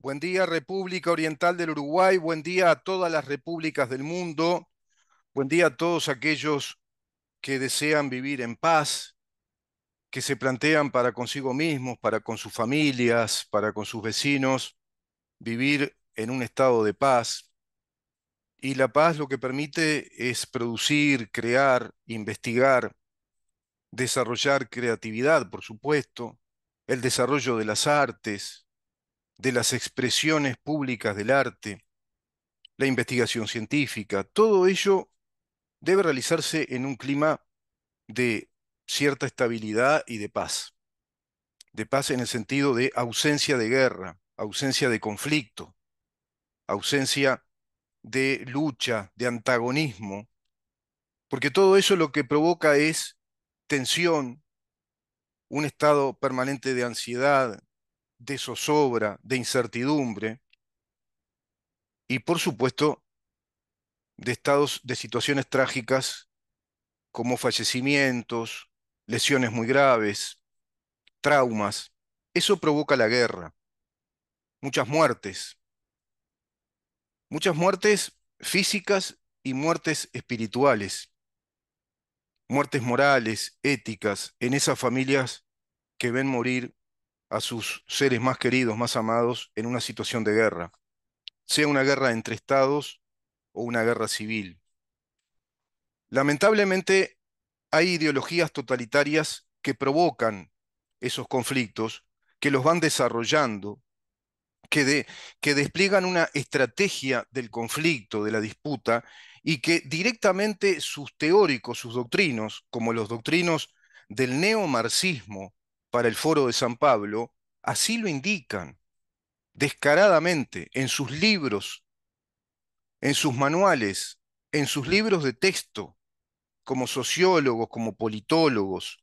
Buen día, República Oriental del Uruguay. Buen día a todas las repúblicas del mundo. Buen día a todos aquellos que desean vivir en paz, que se plantean para consigo mismos, para con sus familias, para con sus vecinos, vivir en un estado de paz. Y la paz lo que permite es producir, crear, investigar, desarrollar creatividad, por supuesto, el desarrollo de las artes, de las expresiones públicas del arte, la investigación científica. Todo ello debe realizarse en un clima de cierta estabilidad y de paz en el sentido de ausencia de guerra, ausencia de conflicto, ausencia de lucha, de antagonismo, porque todo eso lo que provoca es tensión, un estado permanente de ansiedad, de zozobra, de incertidumbre y por supuesto de estados, de situaciones trágicas como fallecimientos, lesiones muy graves, traumas. Eso provoca la guerra, muchas muchas muertes físicas y muertes espirituales, muertes morales, éticas, en esas familias que ven morir a sus seres más queridos, más amados, en una situación de guerra, sea una guerra entre estados o una guerra civil. Lamentablemente, hay ideologías totalitarias que provocan esos conflictos, que los van desarrollando, que, de- que despliegan una estrategia del conflicto, de la disputa, y que directamente sus teóricos, sus doctrinos, como los doctrinos del neomarxismo para el Foro de San Pablo, así lo indican descaradamente en sus libros, en sus manuales, en sus libros de texto, como sociólogos, como politólogos,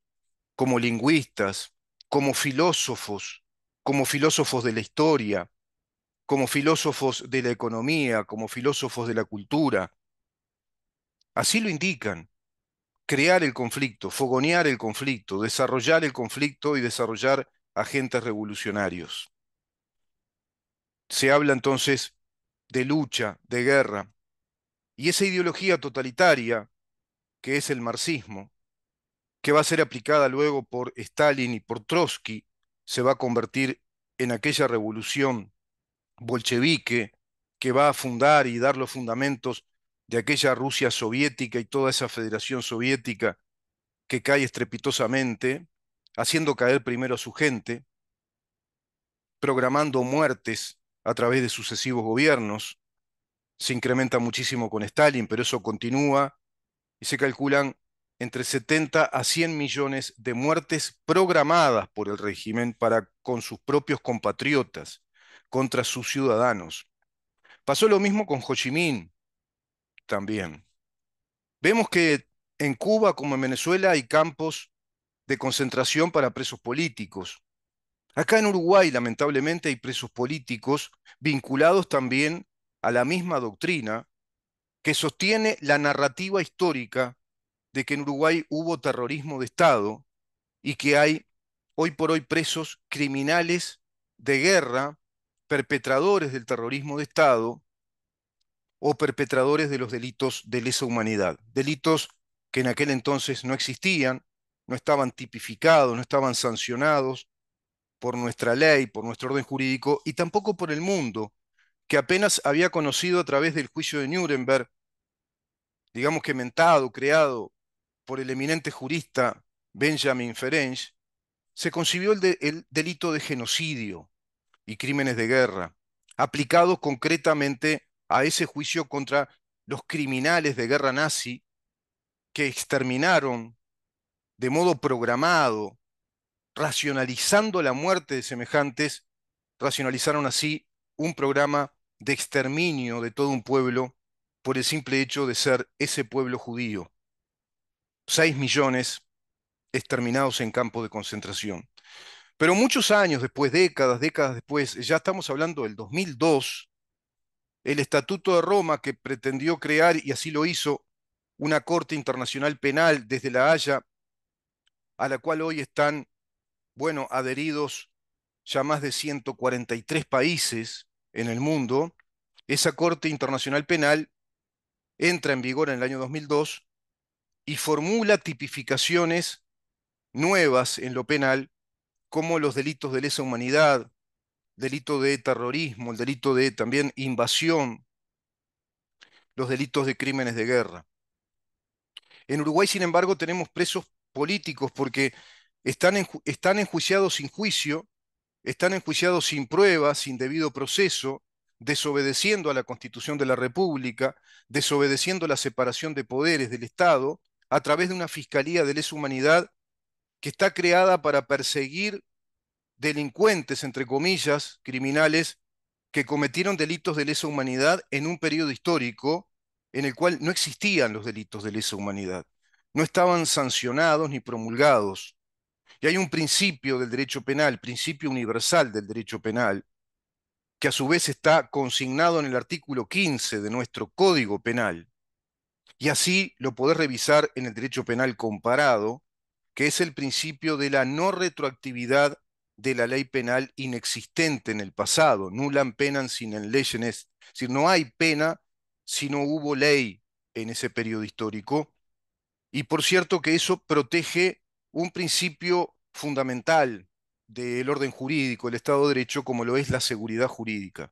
como lingüistas, como filósofos de la historia, como filósofos de la economía, como filósofos de la cultura. Así lo indican, crear el conflicto, fogonear el conflicto, desarrollar el conflicto y desarrollar agentes revolucionarios. Se habla entonces de lucha, de guerra, y esa ideología totalitaria, que es el marxismo, que va a ser aplicada luego por Stalin y por Trotsky, se va a convertir en aquella revolución bolchevique que va a fundar y dar los fundamentos de aquella Rusia soviética y toda esa federación soviética que cae estrepitosamente, haciendo caer primero a su gente, programando muertes a través de sucesivos gobiernos. Se incrementa muchísimo con Stalin, pero eso continúa y se calculan entre 70 a 100 millones de muertes programadas por el régimen para con sus propios compatriotas, contra sus ciudadanos. Pasó lo mismo con Ho Chi Minh también. Vemos que en Cuba como en Venezuela hay campos de concentración para presos políticos. Acá en Uruguay, lamentablemente, hay presos políticos vinculados también a la misma doctrina que sostiene la narrativa histórica de que en Uruguay hubo terrorismo de Estado y que hay hoy por hoy presos criminales de guerra, perpetradores del terrorismo de Estado o perpetradores de los delitos de lesa humanidad, delitos que en aquel entonces no existían, no estaban tipificados, no estaban sancionados por nuestra ley, por nuestro orden jurídico y tampoco por el mundo, que apenas había conocido a través del juicio de Nuremberg, digamos que mentado, creado por el eminente jurista Benjamin Ferenc, se concibió el delito de genocidio y crímenes de guerra, aplicado concretamente a ese juicio contra los criminales de guerra nazi que exterminaron de modo programado, racionalizando la muerte de semejantes, racionalizaron así un programa de exterminio de todo un pueblo por el simple hecho de ser ese pueblo judío. 6 millones exterminados en campos de concentración. Pero muchos años después, décadas después, ya estamos hablando del 2002, el Estatuto de Roma que pretendió crear, y así lo hizo, una Corte Internacional Penal desde La Haya, a la cual hoy están, bueno, adheridos ya más de 143 países en el mundo. Esa Corte Internacional Penal entra en vigor en el año 2002 y formula tipificaciones nuevas en lo penal, como los delitos de lesa humanidad, delito de terrorismo, el delito de también invasión, los delitos de crímenes de guerra. En Uruguay, sin embargo, tenemos presos políticos porque están enjuiciados sin juicio, están enjuiciados sin pruebas, sin debido proceso, desobedeciendo a la Constitución de la República, desobedeciendo la separación de poderes del Estado, a través de una Fiscalía de Lesa Humanidad que está creada para perseguir delincuentes, entre comillas, criminales, que cometieron delitos de lesa humanidad en un periodo histórico en el cual no existían los delitos de lesa humanidad, no estaban sancionados ni promulgados. Y hay un principio del derecho penal, principio universal del derecho penal, que a su vez está consignado en el artículo 15 de nuestro Código Penal. Y así lo podés revisar en el derecho penal comparado, que es el principio de la no retroactividad de la ley penal inexistente en el pasado. Nulam penam sine legem est. Es decir, no hay pena si no hubo ley en ese periodo histórico. Y por cierto que eso protege un principio fundamental del orden jurídico, el Estado de Derecho, como lo es la seguridad jurídica.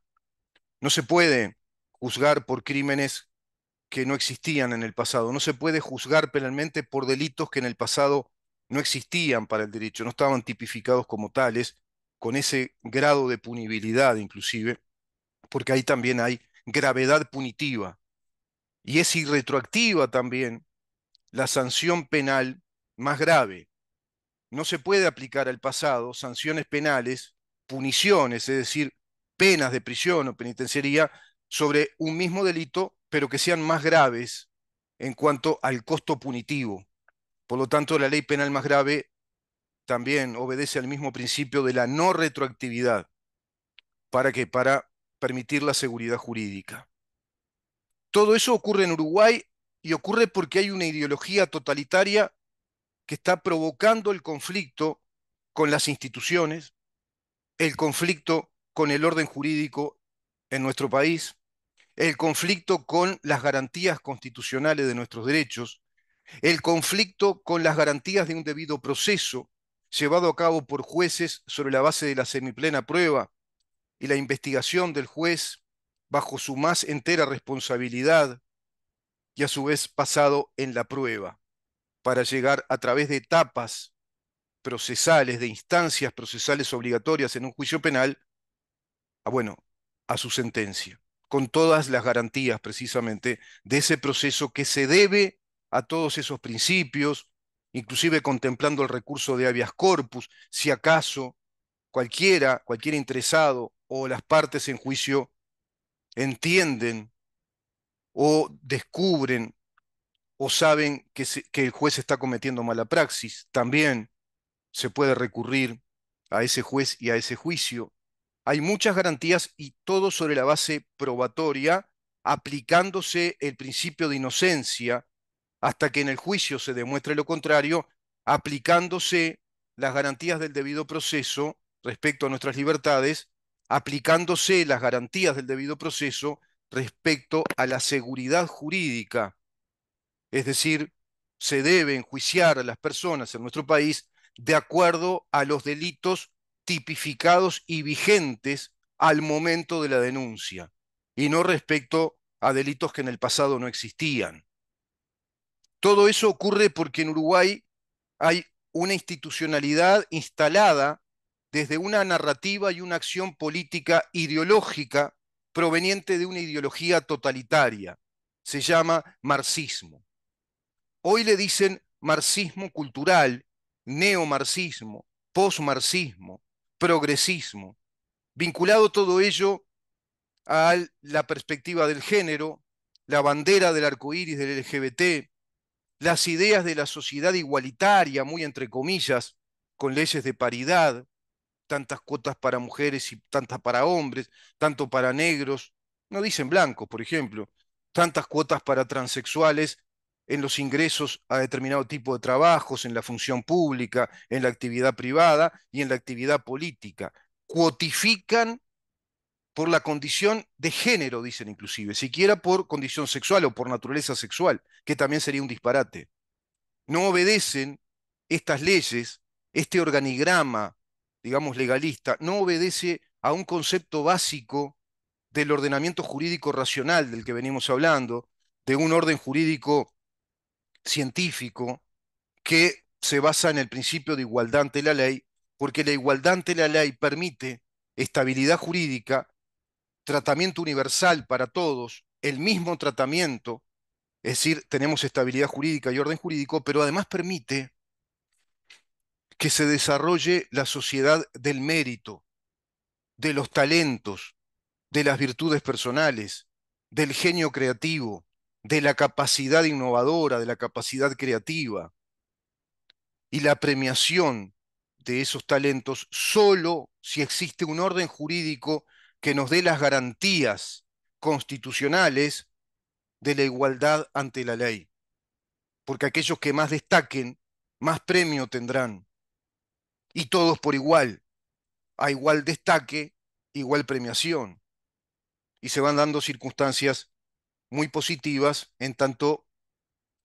No se puede juzgar por crímenes que no existían en el pasado. No se puede juzgar penalmente por delitos que en el pasado no existían para el derecho, no estaban tipificados como tales, con ese grado de punibilidad inclusive, porque ahí también hay gravedad punitiva. Y es irretroactiva también la sanción penal más grave. No se puede aplicar al pasado sanciones penales, puniciones, es decir, penas de prisión o penitenciaría sobre un mismo delito, pero que sean más graves en cuanto al costo punitivo. Por lo tanto, la ley penal más grave también obedece al mismo principio de la no retroactividad. ¿Para qué? Para permitir la seguridad jurídica. Todo eso ocurre en Uruguay y ocurre porque hay una ideología totalitaria que está provocando el conflicto con las instituciones, el conflicto con el orden jurídico en nuestro país, el conflicto con las garantías constitucionales de nuestros derechos, el conflicto con las garantías de un debido proceso llevado a cabo por jueces sobre la base de la semiplena prueba y la investigación del juez bajo su más entera responsabilidad y a su vez basado en la prueba para llegar a través de etapas procesales, de instancias procesales obligatorias en un juicio penal, bueno, a su sentencia, con todas las garantías precisamente de ese proceso que se debe a todos esos principios, inclusive contemplando el recurso de habeas corpus, si acaso cualquier interesado o las partes en juicio entienden o descubren o saben que el juez está cometiendo mala praxis, también se puede recurrir a ese juez y a ese juicio. Hay muchas garantías y todo sobre la base probatoria, aplicándose el principio de inocencia hasta que en el juicio se demuestre lo contrario, aplicándose las garantías del debido proceso respecto a nuestras libertades, aplicándose las garantías del debido proceso respecto a la seguridad jurídica. Es decir, se debe enjuiciar a las personas en nuestro país de acuerdo a los delitos tipificados y vigentes al momento de la denuncia, y no respecto a delitos que en el pasado no existían. Todo eso ocurre porque en Uruguay hay una institucionalidad instalada desde una narrativa y una acción política ideológica proveniente de una ideología totalitaria. Se llama marxismo. Hoy le dicen marxismo cultural, neomarxismo, posmarxismo, progresismo, vinculado todo ello a la perspectiva del género, la bandera del arco iris del LGBT, las ideas de la sociedad igualitaria, muy entre comillas, con leyes de paridad, tantas cuotas para mujeres y tantas para hombres, tanto para negros, no dicen blancos, por ejemplo, tantas cuotas para transexuales en los ingresos a determinado tipo de trabajos, en la función pública, en la actividad privada y en la actividad política. cuotifican por la condición de género, dicen inclusive, siquiera por condición sexual o por naturaleza sexual, que también sería un disparate. No obedecen estas leyes, este organigrama, digamos, legalista, no obedece a un concepto básico del ordenamiento jurídico racional del que venimos hablando, de un orden jurídico científico que se basa en el principio de igualdad ante la ley, porque la igualdad ante la ley permite estabilidad jurídica, tratamiento universal para todos, el mismo tratamiento, es decir, tenemos estabilidad jurídica y orden jurídico, pero además permite que se desarrolle la sociedad del mérito, de los talentos, de las virtudes personales, del genio creativo, de la capacidad innovadora, de la capacidad creativa y la premiación de esos talentos solo si existe un orden jurídico que nos dé las garantías constitucionales de la igualdad ante la ley. Porque aquellos que más destaquen, más premio tendrán. Y todos por igual, a igual destaque, igual premiación. Y se van dando circunstancias muy positivas en tanto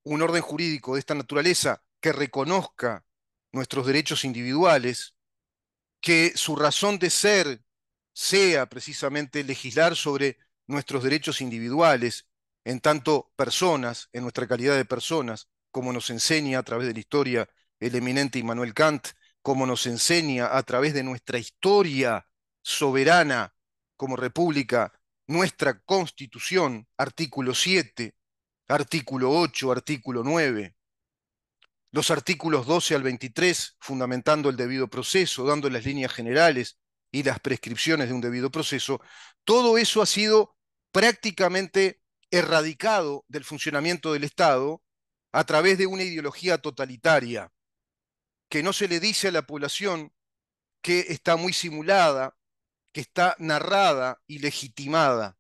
un orden jurídico de esta naturaleza que reconozca nuestros derechos individuales, que su razón de ser sea precisamente legislar sobre nuestros derechos individuales, en tanto personas, en nuestra calidad de personas, como nos enseña a través de la historia el eminente Immanuel Kant, como nos enseña a través de nuestra historia soberana como república, nuestra Constitución, artículo 7, artículo 8, artículo 9, los artículos 12 al 23, fundamentando el debido proceso, dando las líneas generales y las prescripciones de un debido proceso, todo eso ha sido prácticamente erradicado del funcionamiento del Estado a través de una ideología totalitaria, que no se le dice a la población que está muy simulada, que está narrada y legitimada,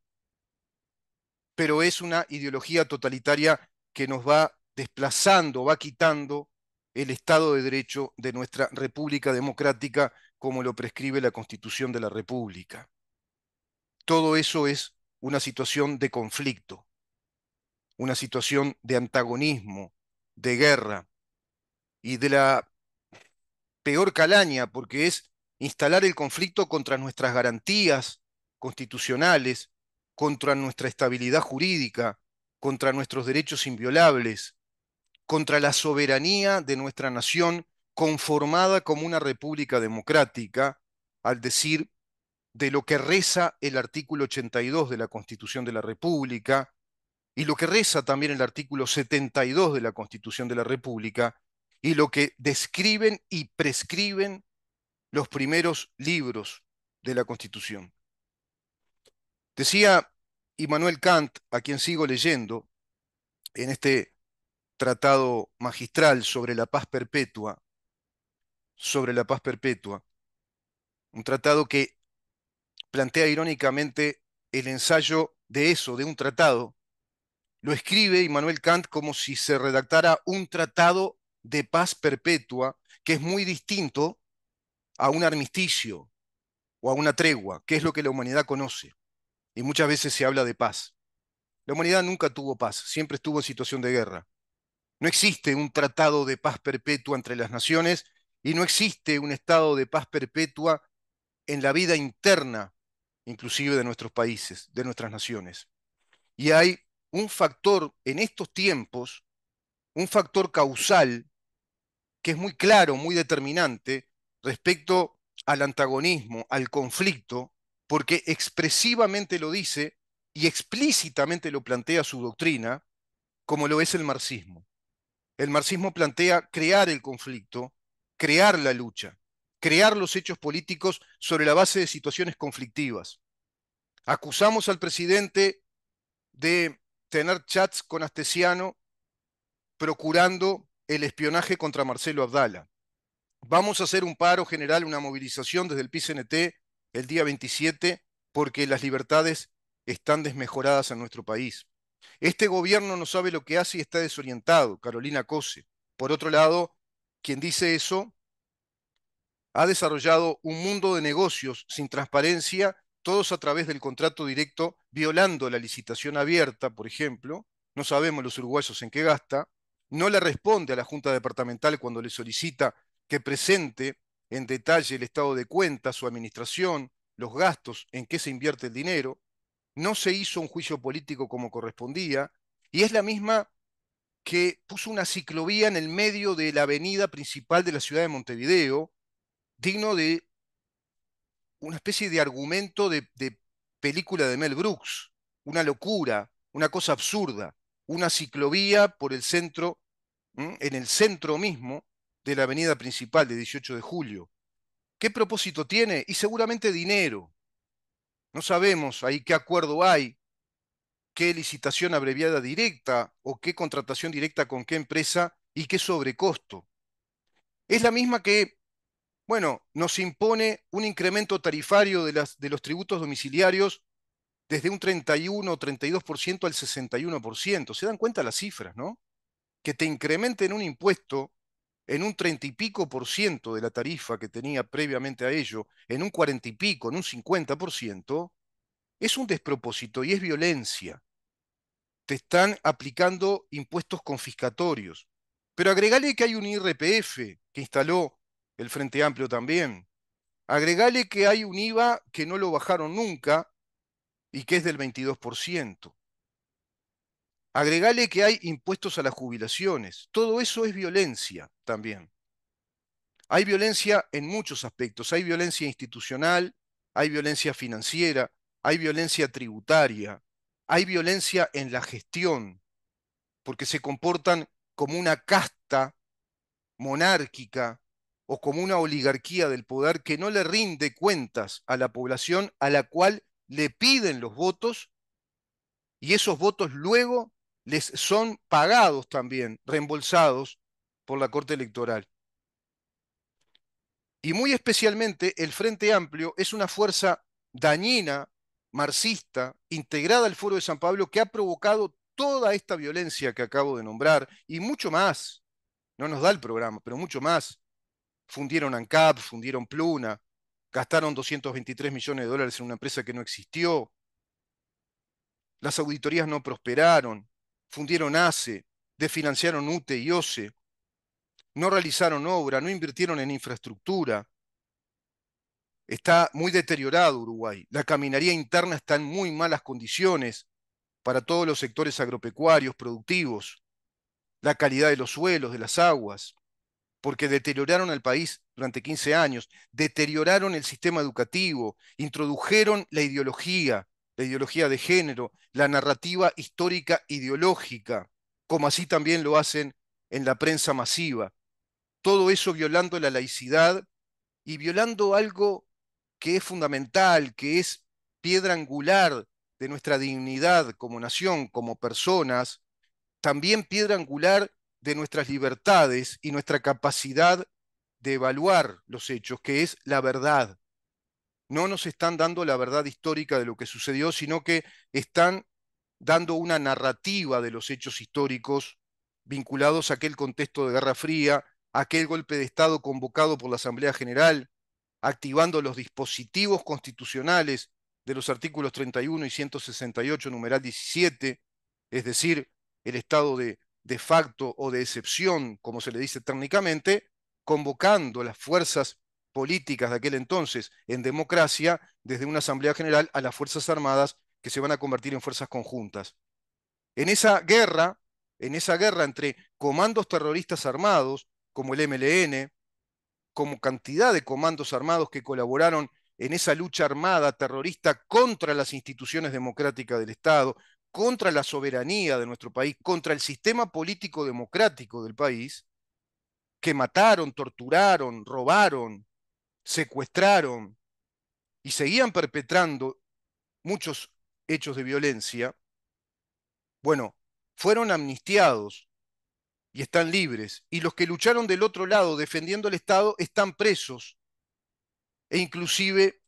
pero es una ideología totalitaria que nos va desplazando, va quitando el Estado de Derecho de nuestra República Democrática como lo prescribe la Constitución de la República. Todo eso es una situación de conflicto, una situación de antagonismo, de guerra y de la peor calaña, porque es instalar el conflicto contra nuestras garantías constitucionales, contra nuestra estabilidad jurídica, contra nuestros derechos inviolables, contra la soberanía de nuestra nación conformada como una república democrática, al decir de lo que reza el artículo 82 de la Constitución de la República y lo que reza también el artículo 72 de la Constitución de la República y lo que describen y prescriben los primeros libros de la Constitución. Decía Immanuel Kant, a quien sigo leyendo, en este tratado magistral sobre la paz perpetua, un tratado que plantea irónicamente el ensayo de eso, de un tratado, lo escribe Immanuel Kant como si se redactara un tratado de paz perpetua, que es muy distinto a un armisticio o a una tregua, que es lo que la humanidad conoce. Y muchas veces se habla de paz. La humanidad nunca tuvo paz, siempre estuvo en situación de guerra. No existe un tratado de paz perpetua entre las naciones y no existe un estado de paz perpetua en la vida interna, inclusive de nuestros países, de nuestras naciones. Y hay un factor en estos tiempos, un factor causal que es muy claro, muy determinante respecto al antagonismo, al conflicto, porque expresivamente lo dice y explícitamente lo plantea su doctrina, como lo es el marxismo. El marxismo plantea crear el conflicto, crear la lucha, crear los hechos políticos sobre la base de situaciones conflictivas. Acusamos al presidente de tener chats con Astesiano procurando el espionaje contra Marcelo Abdala. Vamos a hacer un paro general, una movilización desde el PCNT el día 27 porque las libertades están desmejoradas en nuestro país. Este gobierno no sabe lo que hace y está desorientado, Carolina Cose. Por otro lado, quien dice eso ha desarrollado un mundo de negocios sin transparencia, todos a través del contrato directo, violando la licitación abierta, por ejemplo. No sabemos los uruguayos en qué gasta. No le responde a la Junta Departamental cuando le solicita que presente en detalle el estado de cuentas, su administración, los gastos, en qué se invierte el dinero. No se hizo un juicio político como correspondía, y es la misma que puso una ciclovía en el medio de la avenida principal de la ciudad de Montevideo, digno de una especie de argumento de película de Mel Brooks, una locura, una cosa absurda, una ciclovía por el centro, en el centro mismo de la avenida principal de 18 de julio. ¿Qué propósito tiene? Y seguramente dinero. No sabemos ahí qué acuerdo hay, qué licitación abreviada directa o qué contratación directa con qué empresa y qué sobrecosto. Es la misma que, bueno, nos impone un incremento tarifario de los tributos domiciliarios desde un 31 o 32% al 61%. ¿Se dan cuenta las cifras, no? Que te incrementen un impuesto en un 30 y pico por ciento de la tarifa que tenía previamente a ello, en un 40 y pico, en un 50%, es un despropósito y es violencia. Te están aplicando impuestos confiscatorios. Pero agregale que hay un IRPF que instaló el Frente Amplio también. Agregale que hay un IVA que no lo bajaron nunca y que es del 22%. Agregale que hay impuestos a las jubilaciones. Todo eso es violencia también. Hay violencia en muchos aspectos. Hay violencia institucional, hay violencia financiera, hay violencia tributaria, hay violencia en la gestión, porque se comportan como una casta monárquica o como una oligarquía del poder que no le rinde cuentas a la población a la cual le piden los votos, y esos votos luego les son pagados también, reembolsados por la Corte Electoral. Y muy especialmente el Frente Amplio es una fuerza dañina, marxista, integrada al Foro de San Pablo, que ha provocado toda esta violencia que acabo de nombrar y mucho más. No nos da el programa, pero mucho más. Fundieron ANCAP, fundieron Pluna, gastaron 223 millones de dólares en una empresa que no existió, las auditorías no prosperaron, fundieron ACE, desfinanciaron UTE y OCE, no realizaron obra, no invirtieron en infraestructura. Está muy deteriorado Uruguay. La caminaría interna está en muy malas condiciones para todos los sectores agropecuarios, productivos, la calidad de los suelos, de las aguas, porque deterioraron el país durante 15 años, deterioraron el sistema educativo, introdujeron la ideología de género, la narrativa histórica ideológica, como así también lo hacen en la prensa masiva. Todo eso violando la laicidad y violando algo que es fundamental, que es piedra angular de nuestra dignidad como nación, como personas, también piedra angular de nuestras libertades y nuestra capacidad de evaluar los hechos, que es la verdad. No nos están dando la verdad histórica de lo que sucedió, sino que están dando una narrativa de los hechos históricos vinculados a aquel contexto de Guerra Fría, a aquel golpe de Estado convocado por la Asamblea General, activando los dispositivos constitucionales de los artículos 31 y 168, numeral 17, es decir, el estado de facto o de excepción, como se le dice técnicamente, convocando las fuerzas políticas de aquel entonces en democracia desde una Asamblea General a las Fuerzas Armadas que se van a convertir en fuerzas conjuntas. En esa guerra, en esa guerra entre comandos terroristas armados, como el MLN, como cantidad de comandos armados que colaboraron en esa lucha armada terrorista contra las instituciones democráticas del Estado, contra la soberanía de nuestro país, contra el sistema político democrático del país, que mataron, torturaron, robaron, secuestraron y seguían perpetrando muchos hechos de violencia, bueno, fueron amnistiados y están libres. Y los que lucharon del otro lado defendiendo el Estado están presos e inclusive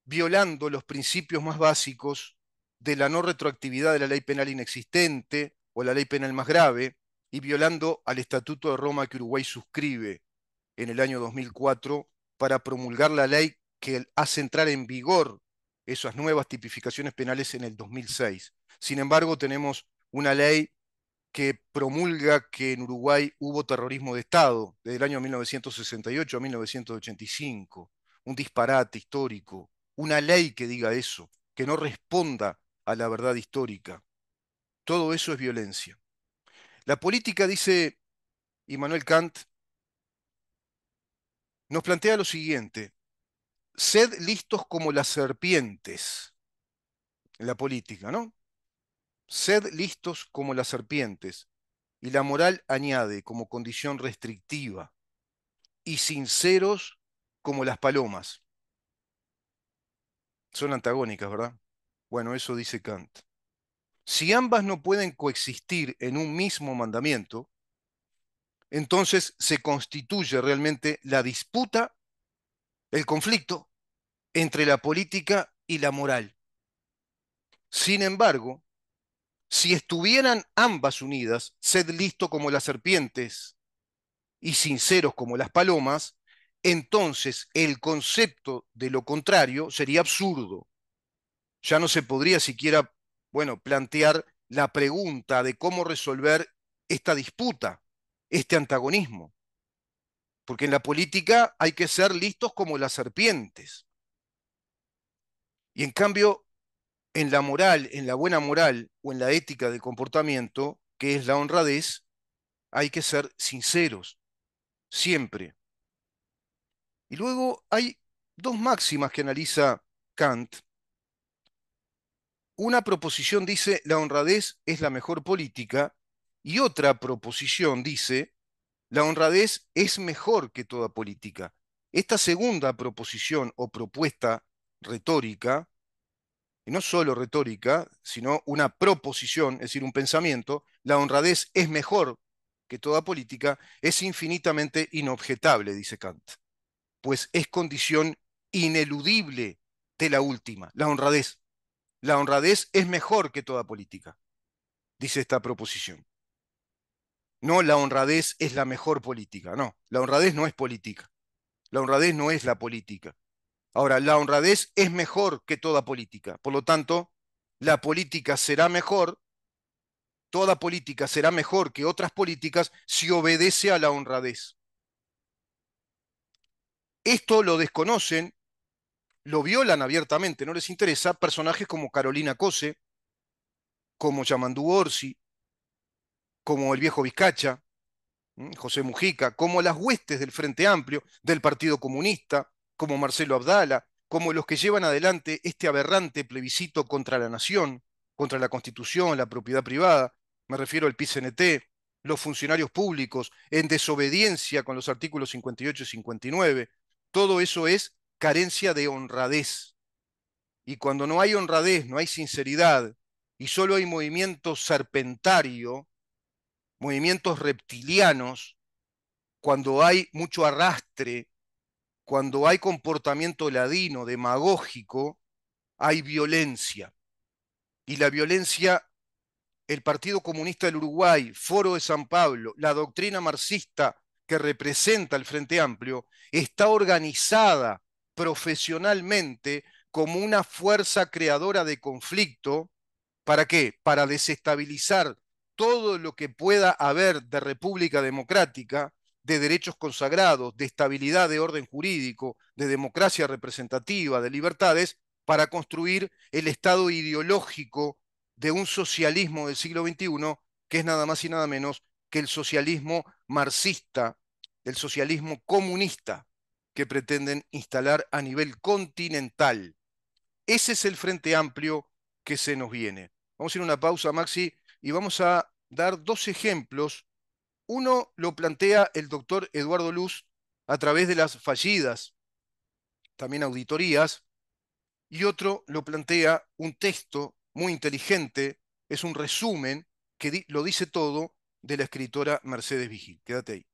violando los principios más básicos de la no retroactividad de la ley penal inexistente o la ley penal más grave, y violando al Estatuto de Roma que Uruguay suscribe en el año 2004 para promulgar la ley que hace entrar en vigor esas nuevas tipificaciones penales en el 2006. Sin embargo, tenemos una ley que promulga que en Uruguay hubo terrorismo de Estado desde el año 1968 a 1985. Un disparate histórico. Una ley que diga eso, que no responda a la verdad histórica. Todo eso es violencia. La política, dice Immanuel Kant, nos plantea lo siguiente: sed listos como las serpientes en la política, ¿no? Sed listos como las serpientes. Y la moral añade como condición restrictiva: y sinceros como las palomas. Son antagónicas, ¿verdad? Bueno, eso dice Kant. Si ambas no pueden coexistir en un mismo mandamiento, entonces se constituye realmente la disputa, el conflicto entre la política y la moral. Sin embargo, si estuvieran ambas unidas, sed listo como las serpientes y sinceros como las palomas, entonces el concepto de lo contrario sería absurdo. Ya no se podría siquiera, bueno, plantear la pregunta de cómo resolver esta disputa, este antagonismo. Porque en la política hay que ser listos como las serpientes. Y en cambio, en la moral, en la buena moral o en la ética del comportamiento, que es la honradez, hay que ser sinceros, siempre. Y luego hay dos máximas que analiza Kant. Una proposición dice, la honradez es la mejor política, y otra proposición dice, la honradez es mejor que toda política. Esta segunda proposición o propuesta retórica, y no solo retórica, sino una proposición, es decir, un pensamiento, la honradez es mejor que toda política, es infinitamente inobjetable, dice Kant, pues es condición ineludible de la última, la honradez. La honradez es mejor que toda política, dice esta proposición. No, la honradez es la mejor política, no, la honradez no es política, la honradez no es la política. Ahora, la honradez es mejor que toda política, por lo tanto, la política será mejor, toda política será mejor que otras políticas si obedece a la honradez. Esto lo desconocen, lo violan abiertamente, no les interesa personajes como Carolina Cose, como Yamandú Orsi, como el viejo Vizcacha, José Mujica, como las huestes del Frente Amplio, del Partido Comunista, como Marcelo Abdala, como los que llevan adelante este aberrante plebiscito contra la nación, contra la Constitución, la propiedad privada, me refiero al PCNT, los funcionarios públicos en desobediencia con los artículos 58 y 59, todo eso es carencia de honradez. Y cuando no hay honradez, no hay sinceridad, y solo hay movimiento serpentario, movimientos reptilianos, cuando hay mucho arrastre, cuando hay comportamiento ladino, demagógico, hay violencia. Y la violencia, el Partido Comunista del Uruguay, Foro de San Pablo, la doctrina marxista que representa el Frente Amplio, está organizada profesionalmente como una fuerza creadora de conflicto. ¿Para qué? Para desestabilizar todo lo que pueda haber de república democrática, de derechos consagrados, de estabilidad de orden jurídico, de democracia representativa, de libertades, para construir el estado ideológico de un socialismo del siglo XXI, que es nada más y nada menos que el socialismo marxista, el socialismo comunista que pretenden instalar a nivel continental. Ese es el Frente Amplio que se nos viene. Vamos a ir a una pausa, Maxi, y vamos a dar dos ejemplos. Uno lo plantea el doctor Eduardo Luz a través de las fallidas, también auditorías, y otro lo plantea un texto muy inteligente, es un resumen que lo dice todo, de la escritora Mercedes Vigil. Quédate ahí.